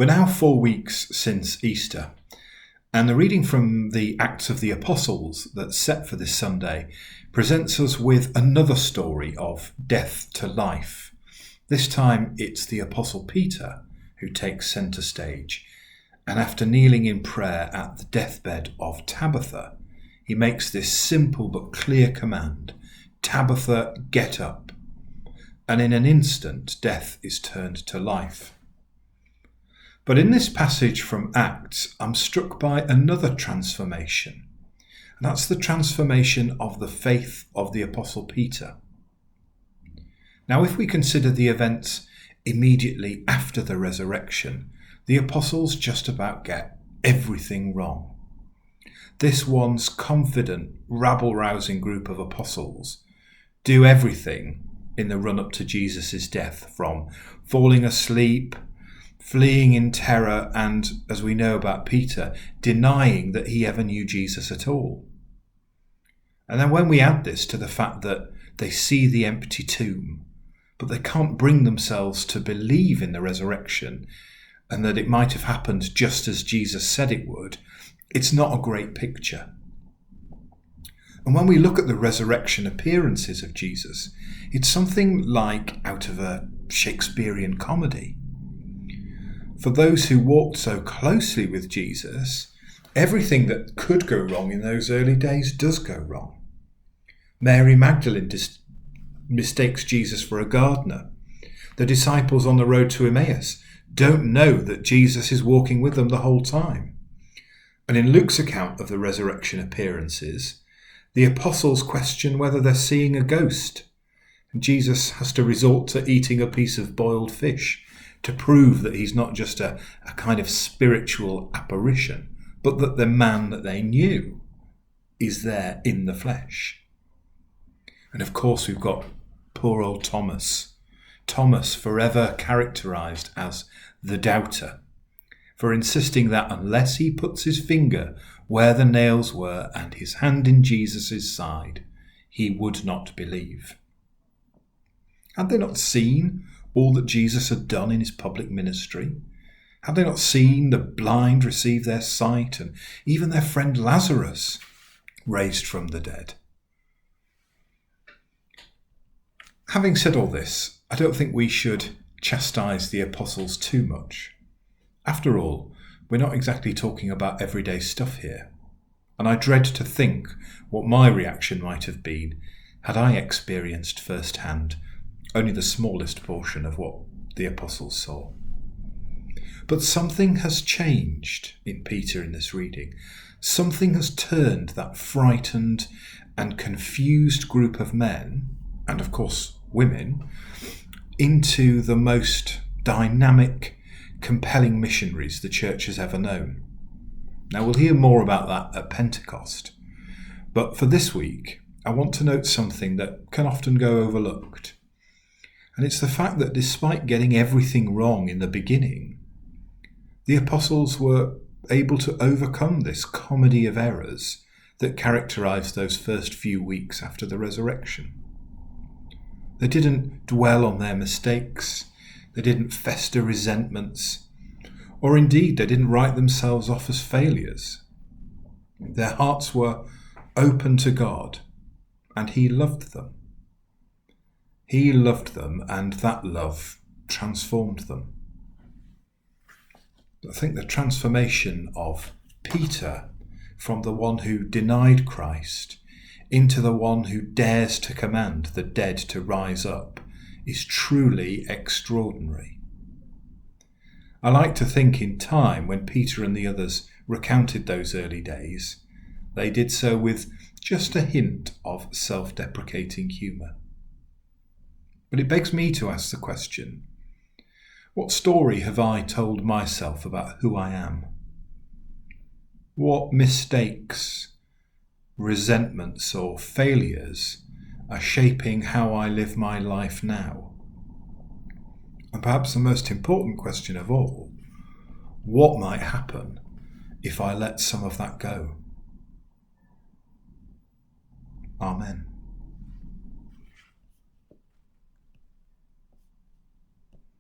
We're now 4 weeks since Easter, and the reading from the Acts of the Apostles that's set for this Sunday presents us with another story of death to life. This time it's the Apostle Peter who takes centre stage, and after kneeling in prayer at the deathbed of Tabitha, he makes this simple but clear command: "Tabitha, get up." And in an instant, death is turned to life. But in this passage from Acts, I'm struck by another transformation. And that's the transformation of the faith of the Apostle Peter. Now, if we consider the events immediately after the resurrection, the apostles just about get everything wrong. This once confident, rabble-rousing group of apostles do everything in the run-up to Jesus' death, from falling asleep, fleeing in terror, and, as we know about Peter, denying that he ever knew Jesus at all. And then when we add this to the fact that they see the empty tomb, but they can't bring themselves to believe in the resurrection and that it might have happened just as Jesus said it would, it's not a great picture. And when we look at the resurrection appearances of Jesus, it's something like out of a Shakespearean comedy. For those who walked so closely with Jesus, everything that could go wrong in those early days does go wrong. Mary Magdalene mistakes Jesus for a gardener. The disciples on the road to Emmaus don't know that Jesus is walking with them the whole time. And in Luke's account of the resurrection appearances, the apostles question whether they're seeing a ghost. And Jesus has to resort to eating a piece of boiled fish to prove that he's not just a kind of spiritual apparition, but that the man that they knew is there in the flesh. And of course we've got poor old Thomas. Thomas, forever characterised as the doubter, for insisting that unless he puts his finger where the nails were and his hand in Jesus' side, he would not believe. Had they not seen all that Jesus had done in his public ministry? Had they not seen the blind receive their sight, and even their friend Lazarus raised from the dead? Having said all this, I don't think we should chastise the apostles too much. After all, we're not exactly talking about everyday stuff here, and I dread to think what my reaction might have been had I experienced firsthand only the smallest portion of what the apostles saw. But something has changed in Peter in this reading. Something has turned that frightened and confused group of men, and of course women, into the most dynamic, compelling missionaries the church has ever known. Now, we'll hear more about that at Pentecost, but for this week I want to note something that can often go overlooked. And it's the fact that despite getting everything wrong in the beginning, the apostles were able to overcome this comedy of errors that characterised those first few weeks after the resurrection. They didn't dwell on their mistakes, they didn't fester resentments, or indeed they didn't write themselves off as failures. Their hearts were open to God, and He loved them. He loved them, and that love transformed them. I think the transformation of Peter from the one who denied Christ into the one who dares to command the dead to rise up is truly extraordinary. I like to think in time, when Peter and the others recounted those early days, they did so with just a hint of self-deprecating humour. But it begs me to ask the question, what story have I told myself about who I am? What mistakes, resentments, or failures are shaping how I live my life now? And perhaps the most important question of all, what might happen if I let some of that go? Amen.